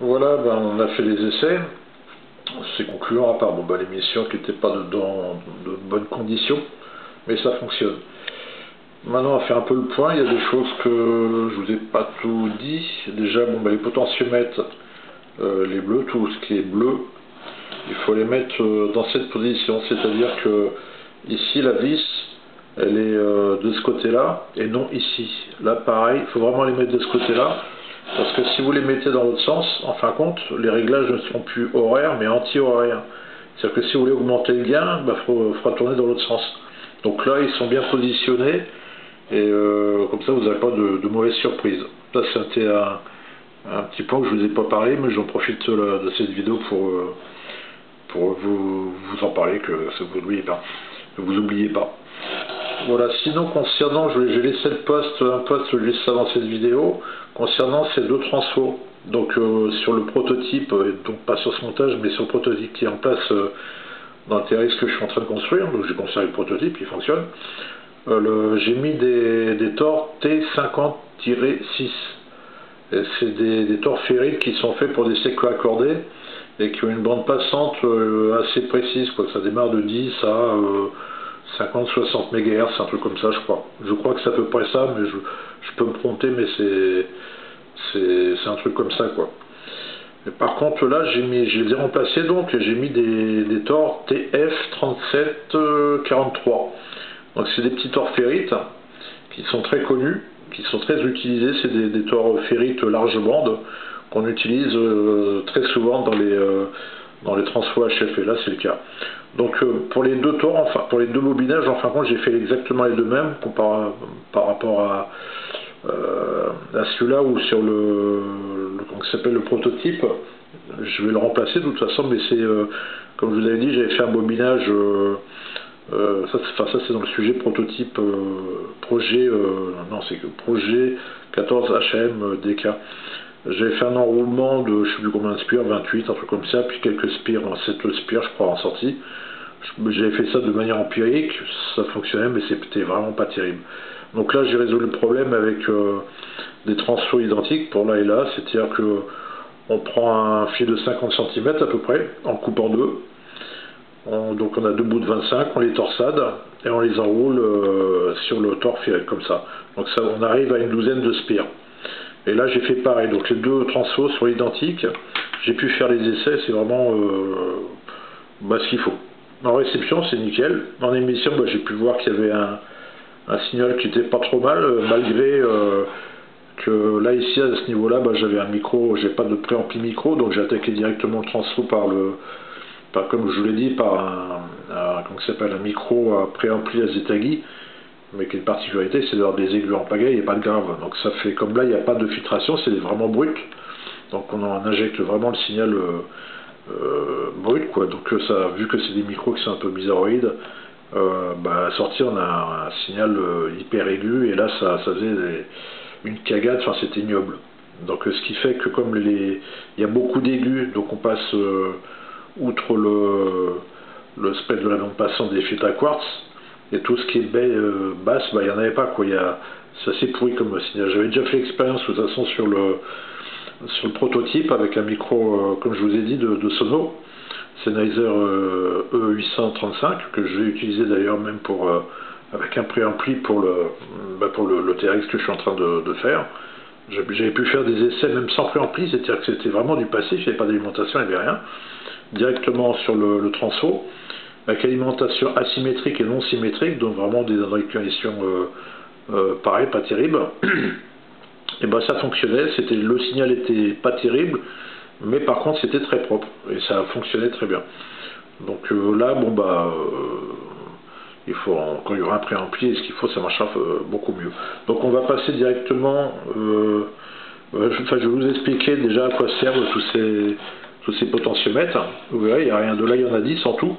Voilà, ben, on a fait les essais. C'est concluant à part l'émission qui n'était pas dans de bonnes conditions, mais ça fonctionne. Maintenant, on va faire un peu le point. Il y a des choses que je vous ai pas tout dit. Déjà, les potentiomètres, les bleus, tout ce qui est bleu, il faut les mettre dans cette position. C'est-à-dire que ici, la vis, elle est de ce côté-là et non ici. Là, pareil, il faut vraiment les mettre de ce côté-là. Parce que si vous les mettez dans l'autre sens, en fin de compte, les réglages ne seront plus horaires, mais anti-horaires. C'est-à-dire que si vous voulez augmenter le gain, il faudra tourner dans l'autre sens. Donc là, ils sont bien positionnés, et comme ça, vous n'avez pas de mauvaises surprises. Ça, c'était un petit point que je ne vous ai pas parlé, mais j'en profite de cette vidéo pour vous en parler, que vous n'oubliez pas. Que vous oubliez pas. Voilà, sinon concernant, j'ai laissé un post juste avant cette vidéo, concernant ces deux transfos. Donc sur le prototype, donc pas sur ce montage, mais sur le prototype qui est en place dans le TRX que je suis en train de construire, donc j'ai conservé le prototype, il fonctionne. J'ai mis des tors T50-6. C'est des tors ferrites qui sont faits pour des séquoias accordés et qui ont une bande passante assez précise, quoi. Ça démarre de 10 à 50-60 MHz, un truc comme ça, je crois. Je crois que c'est à peu près ça, mais je peux me tromper, mais c'est un truc comme ça, quoi. Et par contre, là, je les ai remplacés, donc, j'ai mis des tors TF3743. Donc, c'est des petits tors ferrites qui sont très connus, qui sont très utilisés. C'est des tors ferrites large bande qu'on utilise très souvent dans les transfos HF, et là, c'est le cas. Donc pour les deux tors, enfin pour les deux bobinages, en fin de compte, j'ai fait exactement les deux mêmes par rapport à celui-là, ou sur comment ça s'appelle, le prototype. Je vais le remplacer de toute façon, mais c'est comme je vous avais dit, j'avais fait un bobinage. Ça c'est dans le sujet prototype projet, non c'est que projet 14 HM DK. J'avais fait un enroulement de je sais plus combien de spires, 28, un truc comme ça, puis quelques spires, 7 spires je crois en sortie. J'avais fait ça de manière empirique, ça fonctionnait, mais c'était vraiment pas terrible. Donc là j'ai résolu le problème avec des transfos identiques pour là et là, c'est-à-dire que on prend un fil de 50 cm à peu près, en coupe en deux. Donc on a deux bouts de 25, on les torsade et on les enroule sur le tors ferré comme ça. Donc ça, on arrive à une douzaine de spires. Et là j'ai fait pareil, donc les deux transfos sont identiques. J'ai pu faire les essais, c'est vraiment ce qu'il faut. En réception c'est nickel. En émission j'ai pu voir qu'il y avait un signal qui était pas trop mal, malgré que là ici à ce niveau là j'avais un micro, j'ai pas de préampli micro, donc j'ai attaqué directement le transfo comme je vous l'ai dit, par un micro préampli à Zetagi, mais qui a une particularité, c'est d'avoir des aigus en pagaille et pas de grave. Donc ça fait, comme là il n'y a pas de filtration, c'est vraiment brut, donc on injecte vraiment le signal brut, quoi. Donc ça, vu que c'est des micros qui sont un peu bizarroïdes, à la sortie on a un signal hyper aigu, et là ça faisait une cagade, enfin c'était ignoble. Donc ce qui fait que comme il y a beaucoup d'aigus, donc on passe outre le spectre de la bande passante des filtres à quartz, et tout ce qui est basse, il n'y en avait pas, quoi. C'est assez pourri comme signal. J'avais déjà fait l'expérience de toute façon sur le prototype avec un micro, comme je vous ai dit, de Sono, Sennheiser E835, que je vais utiliser d'ailleurs même avec un préampli pour le TRX que je suis en train de faire. J'avais pu faire des essais même sans préampli, c'est-à-dire que c'était vraiment du passif, il n'y avait pas d'alimentation, il n'y avait rien, directement sur le transfo, avec alimentation asymétrique et non symétrique, donc vraiment des conditions pareil, pas terribles. Et ça fonctionnait, le signal était pas terrible, mais par contre c'était très propre, et ça fonctionnait très bien. Donc là, il faut, quand il y aura un préampli, ce qu'il faut, ça marchera beaucoup mieux. Donc on va passer directement, je vais vous expliquer déjà à quoi servent tous ces potentiomètres. Vous verrez, il n'y a rien de là, il y en a 10 en tout.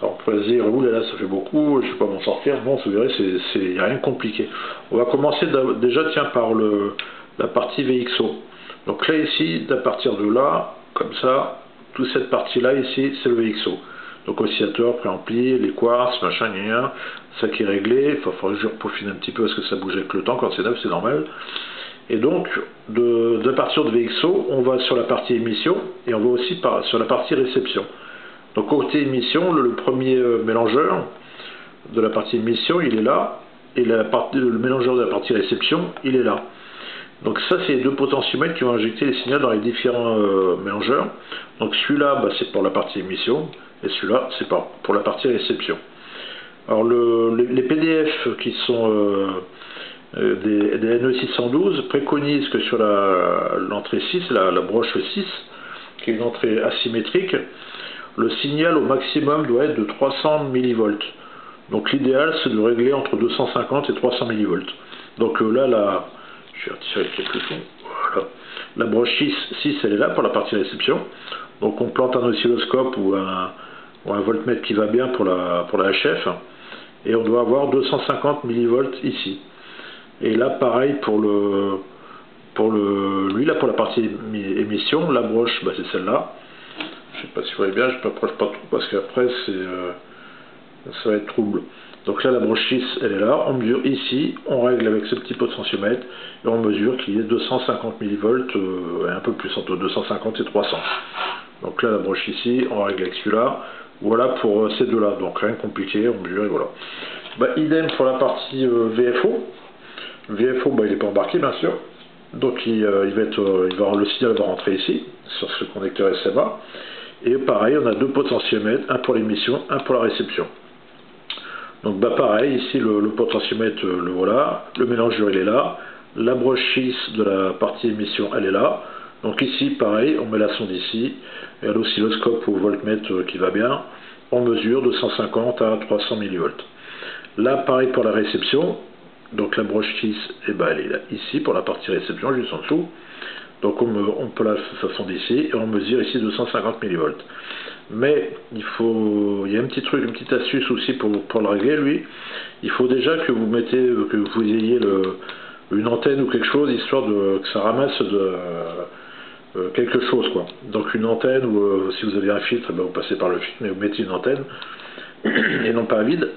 Alors on pourrait se dire, oulala, ça fait beaucoup, je ne vais pas m'en sortir. Bon, vous verrez, il n'y a rien de compliqué. On va commencer déjà, par la partie VXO. Donc là, ici, à partir de là, comme ça, toute cette partie-là, ici, c'est le VXO. Donc oscillateur, préampli, les quartz, machin, ça qui est réglé. Il faudra que je repeaufine un petit peu parce que ça bouge avec le temps. Quand c'est neuf, c'est normal. Et donc, de partir de VXO, on va sur la partie émission et on va aussi sur la partie réception. Donc, côté émission, le premier mélangeur de la partie émission, il est là, et le mélangeur de la partie réception, il est là. Donc ça, c'est les deux potentiomètres qui vont injecter les signaux dans les différents mélangeurs. Donc celui-là, c'est pour la partie émission, et celui-là, c'est pour la partie réception. Alors les PDF qui sont des NE612 préconisent que sur l'entrée 6, la broche 6, qui est une entrée asymétrique, le signal au maximum doit être de 300 mV. Donc l'idéal, c'est de régler entre 250 et 300 mV. Donc là, je vais retirer quelques sons. Voilà. La broche 6, elle est là pour la partie réception. Donc on plante un oscilloscope ou un voltmètre qui va bien pour la HF. Et on doit avoir 250 mV ici. Et là, pareil pour lui, pour la partie émission, la broche, c'est celle-là. Je ne sais pas si vous voyez bien, je ne m'approche pas trop parce qu'après, ça va être trouble. Donc là, la broche 6, elle est là. On mesure ici, on règle avec ce petit potentiomètre et on mesure qu'il y ait 250 mV et un peu plus, entre 250 et 300. Donc là, la broche ici, on règle avec celui-là. Voilà pour ces deux-là. Donc rien de compliqué, on mesure et voilà. Idem pour la partie VFO. VFO, il n'est pas embarqué, bien sûr. Donc le signal va rentrer ici, sur ce connecteur SMA. Et pareil, on a deux potentiomètres, un pour l'émission, un pour la réception. Donc pareil, ici le potentiomètre, le voilà, le mélangeur il est là, la broche 6 de la partie émission elle est là, donc ici pareil, on met la sonde ici, et à l'oscilloscope ou au voltmètre qui va bien, on mesure de 150 à 300 mV. Là pareil pour la réception, donc la broche 6, elle est là, ici pour la partie réception, juste en dessous, donc on place sa sonde ici, et on mesure ici 250 mV. Mais il y a un petit truc, une petite astuce aussi pour le régler, lui. Il faut déjà que vous ayez une antenne ou quelque chose, histoire que ça ramasse quelque chose, quoi. Donc une antenne, ou si vous avez un filtre, vous passez par le filtre, mais vous mettez une antenne, et non pas un vide.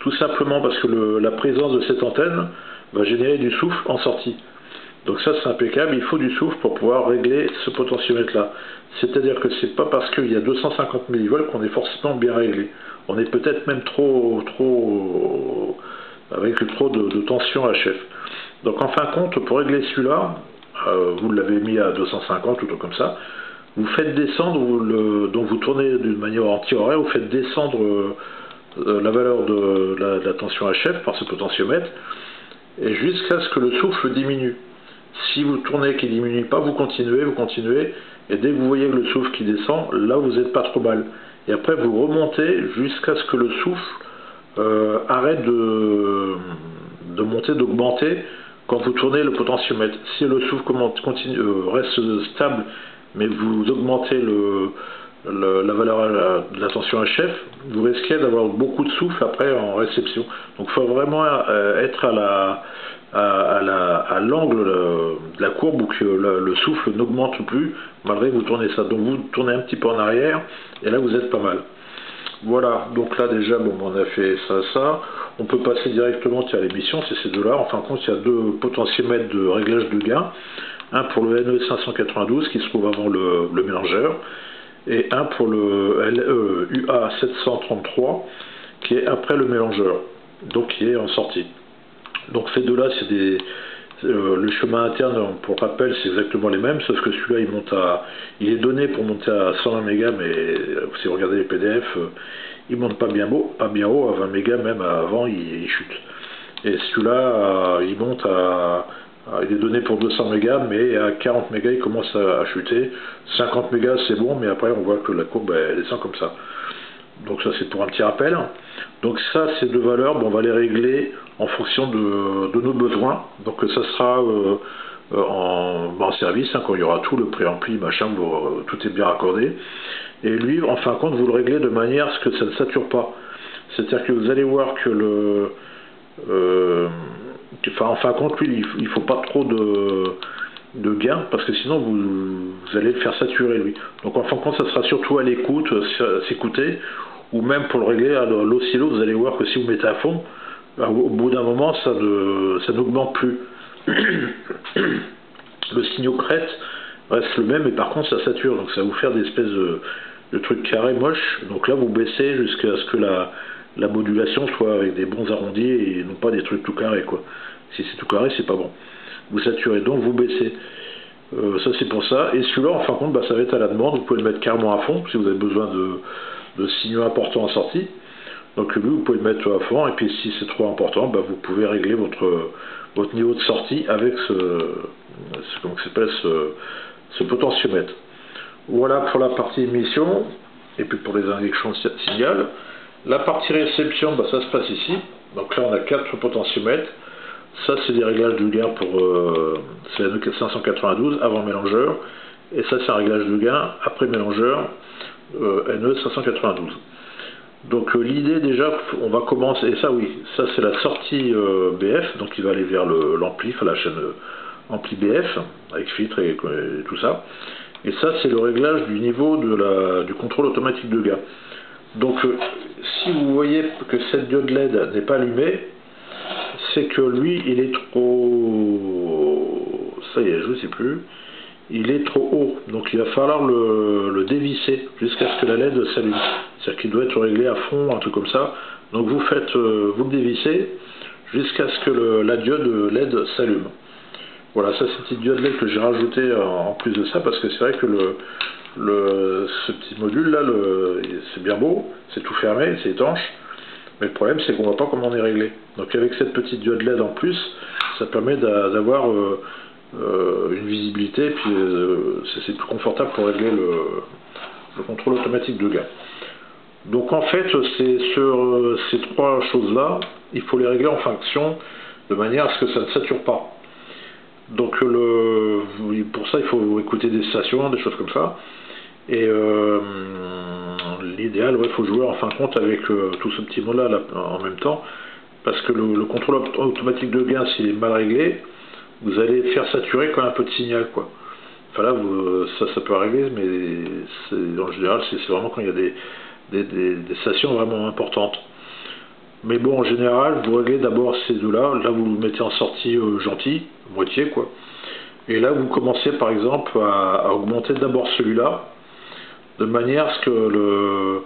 Tout simplement parce que la présence de cette antenne va générer du souffle en sortie. Donc ça, c'est impeccable, il faut du souffle pour pouvoir régler ce potentiomètre là. C'est-à-dire que c'est pas parce qu'il y a 250 mV qu'on est forcément bien réglé. On est peut-être même avec trop de tension HF. Donc en fin de compte, pour régler celui-là, vous l'avez mis à 250 ou tout comme ça, vous faites descendre, donc vous tournez d'une manière anti-horaire, vous faites descendre la valeur de la tension HF par ce potentiomètre, et jusqu'à ce que le souffle diminue. Si vous tournez qui ne diminue pas, vous continuez, et dès que vous voyez que le souffle qui descend, là vous n'êtes pas trop mal. Et après vous remontez jusqu'à ce que le souffle arrête de monter, d'augmenter quand vous tournez le potentiomètre. Si le souffle reste stable, mais vous augmentez la valeur de la tension HF, vous risquez d'avoir beaucoup de souffle après en réception. Donc il faut vraiment être à l'angle de la courbe où que le souffle n'augmente plus malgré que vous tournez ça. Donc vous tournez un petit peu en arrière et là vous êtes pas mal. Voilà, donc là déjà on a fait ça. On peut passer directement à l'émission, c'est ces deux-là. En fin de compte, il y a deux potentiomètres de réglage de gain. Un pour le NE592 qui se trouve avant le mélangeur, et un pour le UA733 qui est après le mélangeur, donc qui est en sortie. Donc ces deux-là, c'est le chemin interne, pour rappel, c'est exactement les mêmes, sauf que celui-là, il est donné pour monter à 120 mégas, mais si vous regardez les PDF, il monte pas bien haut, à 20 mégas même avant, il chute. Et celui-là, il monte il est donné pour 200 mégas, mais à 40 mégas, il commence à chuter. 50 mégas, c'est bon, mais après, on voit que la courbe, elle descend comme ça. Donc ça, c'est pour un petit rappel. Donc ça, ces deux valeurs, on va les régler en fonction de nos besoins. Donc ça sera en service, quand il y aura tout, le préampli, machin, tout est bien raccordé. Et lui, en fin de compte, vous le réglez de manière à ce que ça ne sature pas. C'est-à-dire que vous allez voir que en fin de compte, lui, il ne faut pas trop de gain, parce que sinon vous allez le faire saturer, lui. Donc en fin de compte, ça sera surtout à l'écoute, s'écouter, ou même pour le régler à l'oscillo, vous allez voir que si vous mettez à fond, au bout d'un moment, ça n'augmente plus. le signaux crête reste le même, et par contre ça sature, donc ça va vous faire des espèces de trucs carrés moches. Donc là vous baissez jusqu'à ce que la modulation soit avec des bons arrondis et non pas des trucs tout carrés, quoi. Si c'est tout carré, c'est pas bon. Vous saturez, donc vous baissez. Ça c'est pour ça. Et celui-là, en fin de compte, bah, ça va être à la demande. Vous pouvez le mettre carrément à fond si vous avez besoin de signaux importants en sortie. Donc lui, vous pouvez le mettre à fond. Et puis si c'est trop important, bah, vous pouvez régler votre niveau de sortie avec comment ça s'appelle, ce potentiomètre. Voilà pour la partie émission. Et puis pour les injections de signal. La partie réception, bah, ça se passe ici. Donc là, on a 4 potentiomètres. Ça, c'est des réglages de gain pour c'est la NE592 avant mélangeur. Et ça, c'est un réglage de gain après mélangeur NE592. Donc l'idée déjà, on va commencer, et ça oui, ça c'est la sortie BF, donc il va aller vers l'ampli, enfin la chaîne ampli BF, avec filtre et tout ça. Et ça c'est le réglage du niveau du contrôle automatique de gain. Donc si vous voyez que cette diode LED n'est pas allumée, c'est que lui il est trop, ça y est, je ne sais plus, il est trop haut, donc il va falloir le dévisser jusqu'à ce que la LED s'allume. C'est-à-dire qu'il doit être réglé à fond, un truc comme ça. Donc vous le dévissez jusqu'à ce que la diode LED s'allume. Voilà, ça c'est une petite diode LED que j'ai rajouté en plus de ça, parce que c'est vrai que ce petit module là, c'est bien beau, c'est tout fermé, c'est étanche, mais le problème c'est qu'on ne voit pas comment on est réglé. Donc avec cette petite diode LED en plus, ça permet d'avoir une visibilité, puis c'est plus confortable pour régler le contrôle automatique de gain. Donc en fait, c'est sur ces 3 choses-là, il faut les régler en fonction de manière à ce que ça ne sature pas. Donc pour ça, il faut écouter des stations, des choses comme ça. Et l'idéal, il faut jouer en fin de compte avec tout ce petit mot-là en même temps, parce que le contrôle automatique de gain, s'il est mal réglé, vous allez faire saturer quand même un peu de signal, quoi. Enfin là, ça peut arriver, mais en général, c'est vraiment quand il y a des stations vraiment importantes. Mais bon, en général, vous réglez d'abord ces deux-là. Là, vous le mettez en sortie gentille, moitié, quoi. Et là, vous commencez, par exemple, à augmenter d'abord celui-là, de manière à ce que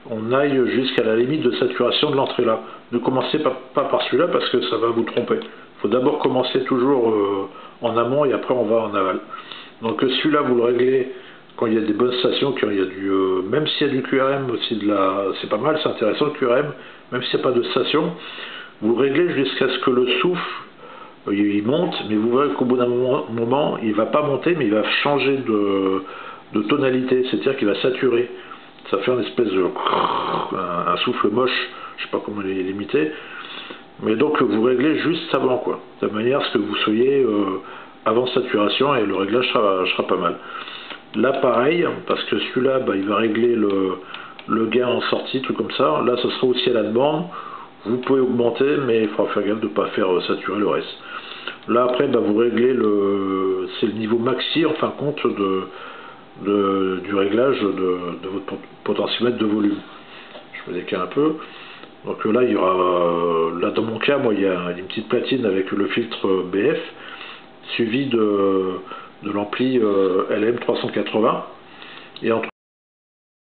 on aille jusqu'à la limite de saturation de l'entrée là. Ne commencez pas par celui-là, parce que ça va vous tromper. Il faut d'abord commencer toujours en amont, et après on va en aval. Donc celui-là, vous le réglez quand il y a des bonnes stations, quand il y a même s'il y a du QRM aussi, c'est pas mal, c'est intéressant le QRM, même s'il n'y a pas de station, vous le réglez jusqu'à ce que le souffle il monte, mais vous verrez qu'au bout d'un moment, il va pas monter, mais il va changer de tonalité, c'est-à-dire qu'il va saturer. Ça fait une espèce de un souffle moche, je sais pas comment l'imiter, mais donc vous réglez juste avant, quoi, de manière à ce que vous soyez avant saturation, et le réglage sera pas mal. Là pareil, parce que celui-là, il va régler le gain en sortie, truc comme ça. Là, ce sera aussi à la demande. Vous pouvez augmenter, mais il faudra faire gaffe de ne pas faire saturer le reste. Là après, vous réglez c'est le niveau maxi en fin de compte du réglage de votre potentiomètre de volume. Je me décale un peu. Donc là, il y aura, là dans mon cas, moi, il y a une petite platine avec le filtre BF, suivi de l'ampli LM380. Et entre